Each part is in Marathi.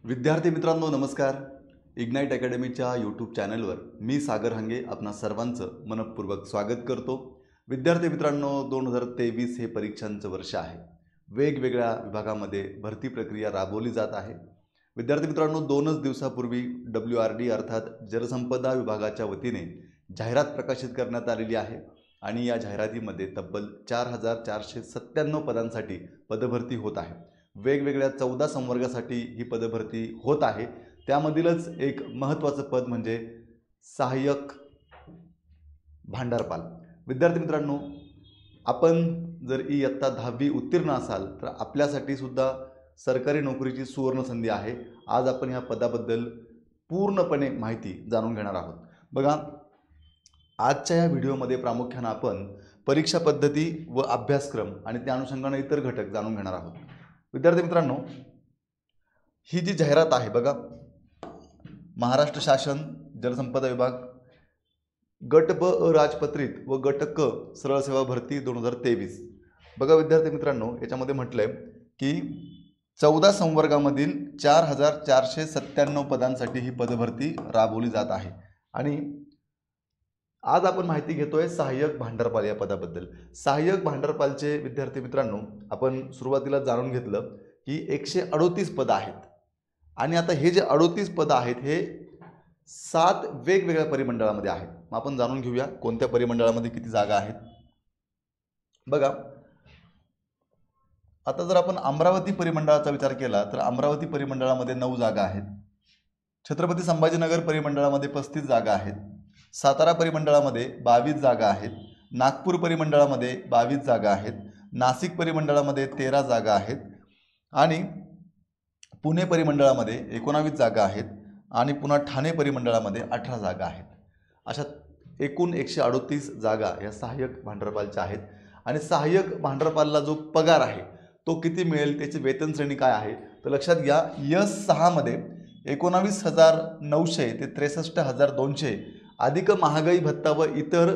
विद्यार्थी मित्रांनो नमस्कार. इग्नाइट अकॅडमीच्या यूट्यूब चॅनलवर मी सागर हांगे आपणा सर्वांचं मनपूर्वक स्वागत करतो. विद्यार्थी मित्रांनो 2023 हे परीक्षांचं वर्ष आहे. वेगवेगळ्या विभागामध्ये भरती प्रक्रिया राबवली जात आहे. विद्यार्थी मित्रांनो 2च दिवसापूर्वी WRD अर्थात जलसंपदा विभागाच्या वतीने जाहिरात प्रकाशित करण्यात आलेली आहे आणि या जाहिरातीमध्ये तब्बल 4497 पदांसाठी पदभरती होत आहे. वेगवेगळ्या 14 संवर्गासाठी ही पदभरती होत आहे. त्यामधीलच एक महत्त्वाचं पद म्हणजे सहाय्यक भांडारपाल. विद्यार्थी मित्रांनो आपण जर इयत्ता 10वी उत्तीर्ण असाल तर आपल्यासाठी सुद्धा सरकारी नोकरीची सुवर्ण संधी आहे. आज आपण ह्या पदाबद्दल पूर्णपणे माहिती जाणून घेणार आहोत. बघा आजच्या या व्हिडिओमध्ये प्रामुख्याने आपण परीक्षा पद्धती व अभ्यासक्रम आणि त्या अनुषंगाने इतर घटक जाणून घेणार आहोत. विद्यार्थी मित्रांनो ही जी जाहिरात आहे बघा, महाराष्ट्र शासन जलसंपदा विभाग गट ब अराजपत्रित व गट क सरळ सेवा भरती 2023. बघा विद्यार्थी मित्रांनो याच्यामध्ये म्हटलंय की 14 संवर्गामधील 4497 पदांसाठी ही पदभरती राबवली जात आहे आणि आज आपण माहिती घेतोय सहाय्यक भांडारपाल या पदाबद्दल. सहाय्यक भांडारपालचे विद्यार्थी मित्रांनो आपण सुरुवातीला जाणून घेतलं की 138 पद आहेत आणि आता हे जे 38 पद आहेत हे 7 वेगवेगळ्या परिमंडळामध्ये आहेत. मग आपण जाणून घेऊया कोणत्या परिमंडळामध्ये किती जागा आहेत. बघा आता जर आपण अमरावती परिमंडळाचा विचार केला तर अमरावती परिमंडळामध्ये 9 जागा आहेत. छत्रपती संभाजीनगर परिमंडळामध्ये 35 जागा आहेत. सातारा परिमंडळामध्ये 22 जागा आहेत. नागपूर परिमंडळामध्ये 22 जागा आहेत. नाशिक परिमंडळामध्ये 13 जागा आहेत आणि पुणे परिमंडळामध्ये 19 जागा आहेत आणि पुन्हा ठाणे परिमंडळामध्ये 18 जागा आहेत. अशा एकूण 138 जागा या सहाय्यक भांडारपालच्या आहेत. आणि सहाय्यक भांडारपालला जो पगार आहे तो किती मिळेल, त्याची वेतन श्रेणी काय आहे तर लक्षात घ्या. यस6 मध्ये 19,900 ते 63,200 अधिक महागाई भत्ता व इतर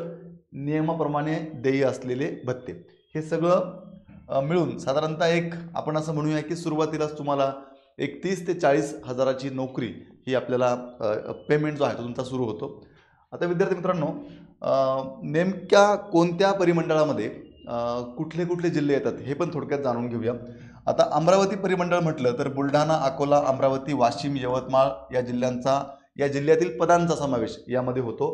नियमाप्रमाणे देय असलेले भत्ते हे सगळं मिळून साधारणतः एक आपण असं म्हणूया की सुरुवातीलाच तुम्हाला एक 30 ते 40 हजाराची नोकरी ही आपल्याला पेमेंट जो आहे तो तुमचा सुरू होतो. आता विद्यार्थी मित्रांनो नेमक्या कोणत्या परिमंडळामध्ये कुठले कुठले जिल्हे येतात हे पण थोडक्यात जाणून घेऊया. आता अमरावती परिमंडळ म्हटलं तर बुलढाणा, अकोला, अमरावती, वाशिम, यवतमाळ या जिल्ह्यातील पदांचा समावेश यामध्ये होतो.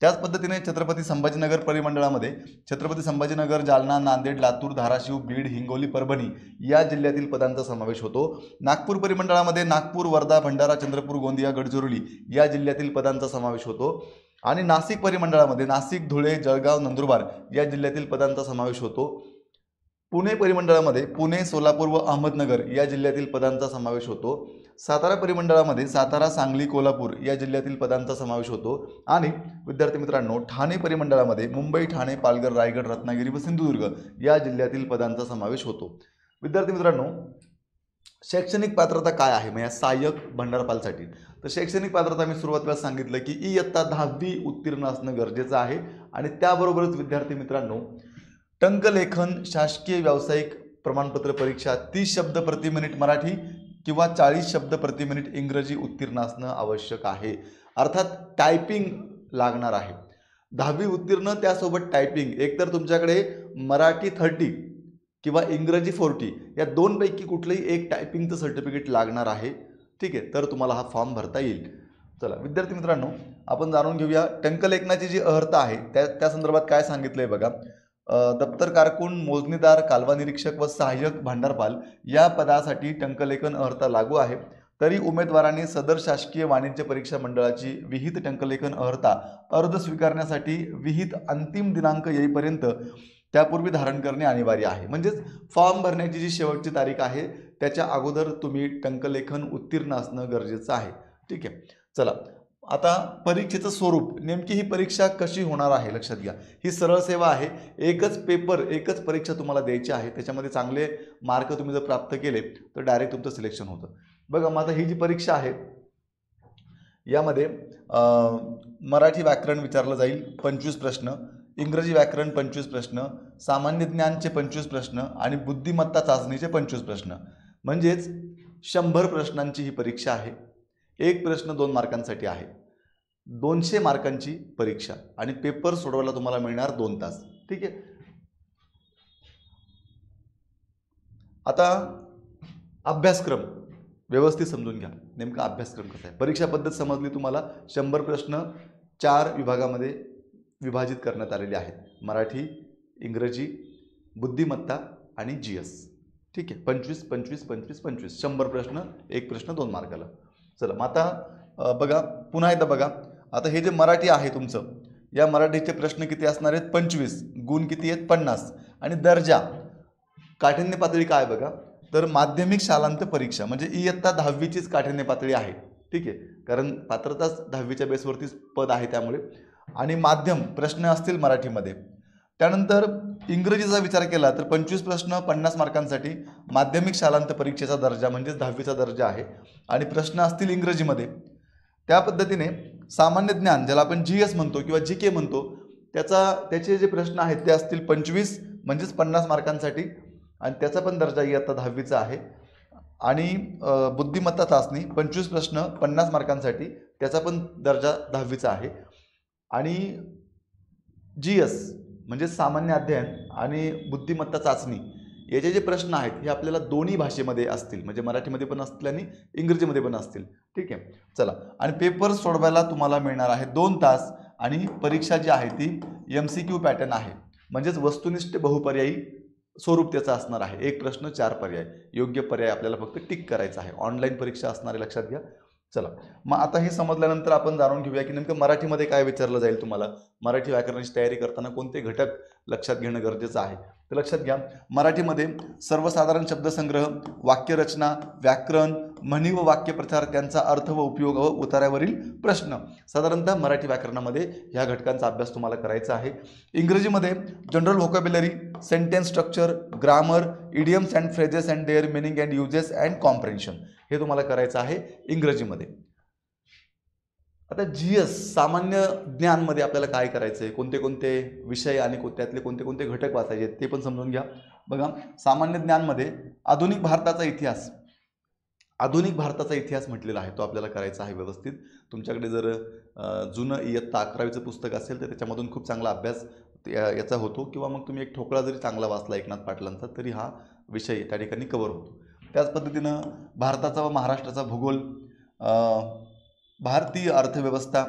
त्याच पद्धतीने छत्रपती संभाजीनगर परिमंडळामध्ये छत्रपती संभाजीनगर, जालना, नांदेड, लातूर, धाराशिव, बीड, हिंगोली, परभणी या जिल्ह्यातील पदांचा समावेश होतो. नागपूर परिमंडळामध्ये नागपूर, वर्धा, भंडारा, चंद्रपूर, गोंदिया, गडचिरोली या जिल्ह्यातील पदांचा समावेश होतो. आणि नाशिक परिमंडळामध्ये नाशिक, धुळे, जळगाव, नंदुरबार या जिल्ह्यातील पदांचा समावेश होतो. पुणे परिमंडळामध्ये पुणे, सोलापूर व अहमदनगर या जिल्ह्यातील पदांचा समावेश होतो. सातारा परिमंडळामध्ये सातारा, सांगली, कोल्हापूर या जिल्ह्यातील पदांचा समावेश होतो. आणि विद्यार्थी मित्रांनो ठाणे परिमंडळामध्ये मुंबई, ठाणे, पालघर, रायगड, रत्नागिरी व सिंधुदुर्ग या जिल्ह्यातील पदांचा समावेश होतो. विद्यार्थी मित्रांनो शैक्षणिक पात्रता काय आहे मग या सहाय्यक भांडारपालसाठी, तर शैक्षणिक पात्रता मी सुरुवातीला सांगितलं की इयत्ता 10वी उत्तीर्ण असणं गरजेचं आहे. आणि त्याबरोबरच विद्यार्थी मित्रांनो टंकलेखन शासकीय व्यावसायिक प्रमाणपत्र परीक्षा 30 शब्द प्रति मिनिट मराठी किंवा 40 शब्द प्रति मिनिट इंग्रजी उत्तीर्ण असणं आवश्यक आहे. अर्थात टायपिंग लागणार आहे. 10वी उत्तीर्ण त्यासोबत टायपिंग, एकतर तुमच्याकडे मराठी 30 किंवा इंग्रजी 40 या दोनपैकी कुठलंही एक टायपिंगचं सर्टिफिकेट लागणार आहे. ठीक आहे, तर तुम्हाला हा फॉर्म भरता येईल. चला विद्यार्थी मित्रांनो आपण जाणून घेऊया टंकलेखनाची जी अर्हता आहे त्या संदर्भात काय सांगितलंय बघा. दप्तर कारकून, मोजणीदार, कालवा निरीक्षक व सहाय्यक भांडारपाल या पदासाठी टंकलेखन अर्हता लागू आहे. तरी उमेदवारांनी सदर शासकीय वाणिज्य परीक्षा मंडळाची विहित टंकलेखन अर्हता अर्ज स्वीकारण्यासाठी विहित अंतिम दिनांक येईपर्यंत त्यापूर्वी धारण करणे अनिवार्य आहे. म्हणजेच फॉर्म भरण्याची जी शेवटची तारीख आहे त्याच्या अगोदर तुम्ही टंकलेखन उत्तीर्ण असणं गरजेचं आहे. ठीक आहे, चला आता परीक्षेचं स्वरूप, नेमकी ही परीक्षा कशी होणार आहे लक्षात घ्या. ही सरळ सेवा आहे. एकच पेपर, एकच परीक्षा तुम्हाला द्यायची आहे. त्याच्यामध्ये चांगले मार्क तुम्ही जर प्राप्त केले तर डायरेक्ट तुमचं सिलेक्शन होतं. बघा मग आता ही जी परीक्षा आहे यामध्ये मराठी व्याकरण विचारलं जाईल 25 प्रश्न, इंग्रजी व्याकरण 25 प्रश्न, सामान्य ज्ञानचे 25 प्रश्न आणि बुद्धिमत्ता चाचणीचे 25 प्रश्न. म्हणजेच 100 प्रश्नांची ही परीक्षा आहे. एक प्रश्न 2 मार्कांसाठी आहे. 200 मार्कांची परीक्षा आणि पेपर सोडवायला तुम्हाला मिळणार 2 तास. ठीक आहे. आता अभ्यासक्रम व्यवस्थित समजून घ्या. नेमका अभ्यासक्रम कसा आहे. परीक्षा पद्धत समजली तुम्हाला. 100 प्रश्न 4 विभागामध्ये विभाजित करण्यात आलेले आहेत. मराठी, इंग्रजी, बुद्धिमत्ता आणि GS. ठीक आहे. 25 25 25 25 100 प्रश्न, एक प्रश्न 2 मार्काला. चला मग आता बघा, पुन्हा एकदा बघा. आता हे जे मराठी आहे तुमचं, या मराठीचे प्रश्न किती असणार आहेत? 25. गुण किती आहेत? 50. आणि दर्जा काठिण्य पातळी काय बघा, तर माध्यमिक शालांत परीक्षा म्हणजे इयत्ता 10वीचीच काठिण्य पातळी आहे. ठीक आहे. कारण पात्रताच 10वीच्या बेसवरतीच पद आहे त्यामुळे. आणि माध्यम प्रश्न असतील मराठीमध्ये. त्यानंतर इंग्रजीचा विचार केला तर 25 प्रश्न 50 मार्कांसाठी माध्यमिक शालांत परीक्षेचा दर्जा म्हणजेच 10वीचा दर्जा आहे. आणि प्रश्न असतील इंग्रजीमध्ये. त्या पद्धतीने सामान्य ज्ञान ज्याला आपण GS म्हणतो किंवा GK म्हणतो, त्याचे जे प्रश्न आहेत ते असतील 25 म्हणजेच 50 मार्कांसाठी आणि त्याचा पण दर्जा इयत्ता 10वीचा आहे. आणि बुद्धिमत्ता चाचणी 25 प्रश्न 50 मार्कांसाठी, त्याचा पण दर्जा 10वीचा आहे. आणि GS म्हणजे सामान्य अध्ययन आणि बुद्धिमत्ता चाचणी याचे जे प्रश्न आहेत हे आपल्याला दोन्ही भाषेमध्ये असतील, म्हणजे मराठीमध्ये पण असतील आणि इंग्रजीमध्ये पण असतील. ठीक आहे. चला, आणि पेपर सोडवायला तुम्हाला मिळणार आहे 2 तास. आणि परीक्षा जी आहे ती MCQ पॅटर्न आहे, म्हणजेच वस्तुनिष्ठ बहुपर्यायी स्वरूप त्याचं असणार आहे. एक प्रश्न 4 पर्याय, योग्य पर्याय आपल्याला फक्त टिक करायचा आहे. ऑनलाईन परीक्षा असणार आहे, लक्षात घ्या. चला मग आता हे समजल्यानंतर आपण जाणून घेऊया की नेमकं मराठीमध्ये काय विचारलं जाईल तुम्हाला. मराठी व्याकरणाची तयारी करताना कोणते घटक लक्षात घेणं गरजेचं आहे ते लक्षात घ्या. मराठीमध्ये सर्वसाधारण शब्दसंग्रह, वाक्यरचना, व्याकरण, म्हणी व वाक्यप्रचार, त्यांचा अर्थ व उपयोग व उतार्यावरील प्रश्न, साधारणतः मराठी व्याकरणामध्ये ह्या घटकांचा अभ्यास तुम्हाला करायचा आहे. इंग्रजीमध्ये general vocabulary, sentence structure, grammar, idioms and phrases and their meaning and uses and comprehension हे तुम्हाला करायचं आहे इंग्रजीमध्ये. आता GS सामान्य ज्ञानमध्ये आपल्याला काय करायचं आहे, कोणते कोणते विषय आणि त्यातले कोणते कोणते घटक वाचायचे ते पण समजून घ्या. बघा, सामान्य ज्ञानमध्ये आधुनिक भारताचा इतिहास म्हटलेला आहे, तो आपल्याला करायचा आहे व्यवस्थित. तुमच्याकडे जर जुनं इयत्ता 11वीचं पुस्तक असेल तर त्याच्यामधून खूप चांगला अभ्यास याचा होतो. किंवा मग तुम्ही एक ठोकळा जरी चांगला वाचला एकनाथ पाटलांचा तरी हा विषय त्या ठिकाणी कव्हर होतो. त्याच पद्धतीनं भारताचा व महाराष्ट्राचा भूगोल, भारतीय अर्थव्यवस्था,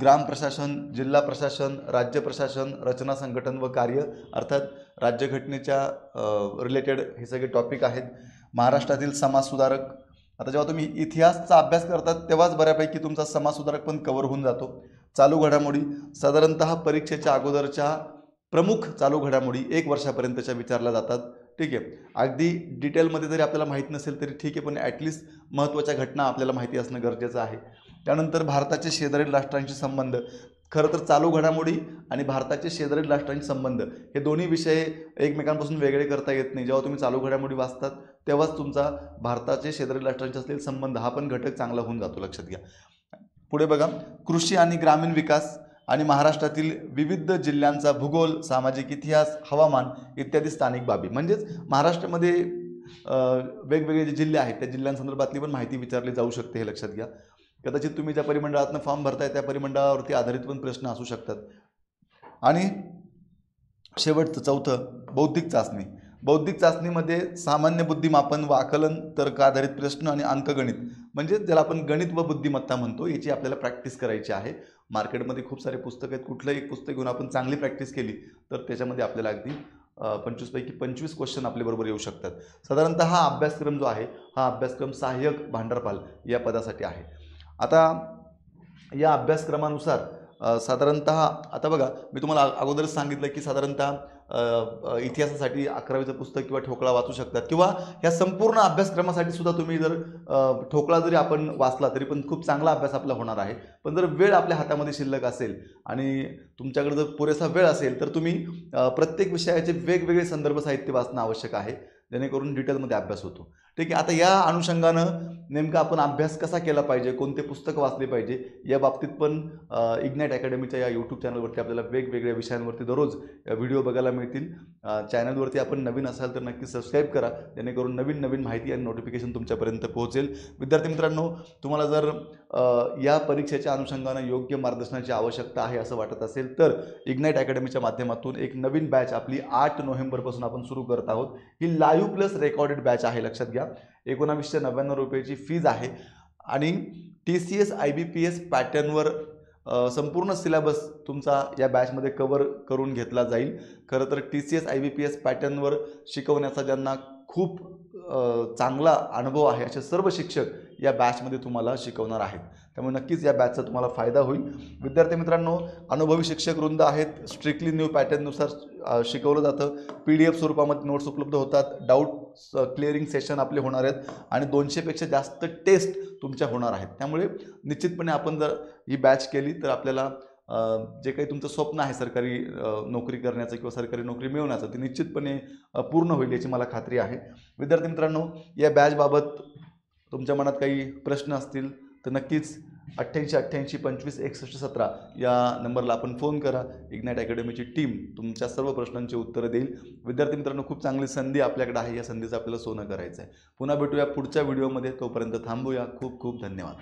ग्राम प्रशासन, जिल्हा प्रशासन, राज्य प्रशासन, रचना, संघटन व कार्य, अर्थात राज्यघटनेच्या रिलेटेड हे सगळे टॉपिक आहेत. महाराष्ट्रातील समाजसुधारक. आता जेव्हा तुम्ही इतिहासचा अभ्यास करतात तेव्हाच बऱ्यापैकी तुमचा समाजसुधारक पण कव्हर होऊन जातो. चालू घडामोडी, साधारणतः परीक्षेच्या अगोदरच्या प्रमुख चालू घडामोडी 1 वर्षापर्यंतच्या विचारल्या जातात. ठीक आहे. अगदी डिटेलमध्ये जरी आपल्याला माहीत नसेल तरी ठीक आहे, पण ॲटलिस्ट महत्त्वाच्या घटना आपल्याला माहिती असणं गरजेचं आहे. त्यानंतर भारताचे शेजारील राष्ट्रांशी संबंध. खरं तर चालू घडामोडी आणि भारताचे शेजारील राष्ट्रांशी संबंध हे दोन्ही विषय एकमेकांपासून वेगळे करता येत नाही. जेव्हा तुम्ही चालू घडामोडी वाचतात तेव्हाच तुमचा भारताचे शेजारील राष्ट्रांशी असलेले संबंध हा पण घटक चांगला होऊन जातो, लक्षात घ्या. पुढे बघा, कृषी आणि ग्रामीण विकास आणि महाराष्ट्रातील विविध जिल्ह्यांचा भूगोल, सामाजिक इतिहास, हवामान इत्यादी स्थानिक बाबी. म्हणजेच महाराष्ट्रामध्ये वेगवेगळे जे जिल्हे आहेत त्या जिल्ह्यांसंदर्भातली पण माहिती विचारली जाऊ शकते, हे लक्षात घ्या. कदाचित तुम्ही ज्या परिमंडळातनं फॉर्म भरताय त्या परिमंडळावरती आधारित पण प्रश्न असू शकतात. आणि शेवटचं 4थं, बौद्धिक चाचणी. बौद्धिक चाचणीमध्ये सामान्य बुद्धिमापन व आकलन, तर्क आधारित प्रश्न आणि अंकगणित म्हणजे ज्याला आपण गणित व बुद्धिमत्ता म्हणतो, याची आपल्याला प्रॅक्टिस करायची आहे. मार्केटमध्ये खूप सारे पुस्तकं आहेत. कुठलंही एक पुस्तक घेऊन आपण चांगली प्रॅक्टिस केली तर त्याच्यामध्ये आपल्याला अगदी 25 पैकी 25 क्वेश्चन आपल्याबरोबर येऊ शकतात. साधारणतः हा अभ्यासक्रम जो आहे हा अभ्यासक्रम सहाय्यक भांडारपाल या पदासाठी आहे. आता या अभ्यासक्रमानुसार साधारणतः आता बघा, मी तुम्हाला अगोदरच सांगितलं की साधारणतः इतिहासासाठी 11वीचं पुस्तक किंवा ठोकळा वाचू शकतात. किंवा ह्या संपूर्ण अभ्यासक्रमासाठी सुद्धा तुम्ही जर ठोकळा जरी आपण वाचला तरी पण खूप चांगला अभ्यास आपला होणार आहे. पण जर वेळ आपल्या हातामध्ये शिल्लक असेल आणि तुमच्याकडे जर पुरेसा वेळ असेल तर तुम्ही प्रत्येक विषयाचे वेगवेगळे संदर्भ साहित्य वाचणं आवश्यक आहे, जेणेकरून डिटेलमध्ये अभ्यास होतो. ठीक आहे. आता या अनुषंगानं नेमका आपण अभ्यास कसा केला पाहिजे, कोणते पुस्तकं वाचले पाहिजे, या बाबतीत पण इग्नाईट अकॅडमीच्या या यूट्यूब चॅनलवरती आपल्याला वेगवेगळ्या विषयांवरती दररोज व्हिडिओ बघायला मिळतील. चॅनलवरती आपण नवीन असाल तर नक्की सबस्क्राईब करा, जेणेकरून नवीन नवीन माहिती आणि नोटिफिकेशन तुमच्यापर्यंत पोहोचेल. विद्यार्थी मित्रांनो, तुम्हाला जर या परीक्षेच्या अनुषंगानं योग्य मार्गदर्शनाची आवश्यकता आहे असं वाटत असेल तर इग्नाईट अकॅडमीच्या माध्यमातून एक नवीन बॅच आपली 8 नोव्हेंबरपासून आपण सुरू करत आहोत. ही लाईव्ह प्लस रेकॉर्डेड बॅच आहे, लक्षात घ्या. 1999 रुपयाची फीज आहे आणि TCS IBPS पॅटर्नवर संपूर्ण सिलेबस तुमचा या बॅचमध्ये कव्हर करून घेतला जाईल. खरं तर TCS IBPS पॅटर्नवर शिकवण्याचा ज्यांना खूप चांगला अनुभव आहे असे सर्व शिक्षक या बॅचमध्ये तुम्हाला शिकवणार आहेत. त्यामुळे नक्कीच या बॅचचा तुम्हाला फायदा होईल. विद्यार्थी मित्रांनो, अनुभवी शिक्षक वृंद आहेत. स्ट्रिक्टली न्यू पॅटर्ननुसार शिकवलं जातं. PDF स्वरूपामध्ये नोट्स उपलब्ध होतात. डाऊट क्लिअरिंग सेशन आपले होणार आहेत आणि 200पेक्षा जास्त टेस्ट तुमच्या होणार आहेत. त्यामुळे निश्चितपणे आपण जर ही बॅच केली तर आपल्याला जे काही तुमचं स्वप्न आहे सरकारी नोकरी करण्याचं किंवा सरकारी नोकरी मिळवण्याचं, ते निश्चितपणे पूर्ण होईल याची मला खात्री आहे. विद्यार्थी मित्रांनो, या बॅचबाबत तुमच्या मनात काही प्रश्न असतील तर नक्कीच 8888 25 61 17 या नंबरला आपण फोन करा. इग्नाईट अकॅडमीची टीम तुमच्या सर्व प्रश्नांची उत्तरं देईल. विद्यार्थी मित्रांनो, खूप चांगली संधी आपल्याकडे आहे. या संधीचं आपल्याला सोनं करायचं आहे. पुन्हा भेटूया पुढच्या व्हिडिओमध्ये. तोपर्यंत थांबूया. खूप खूप धन्यवाद.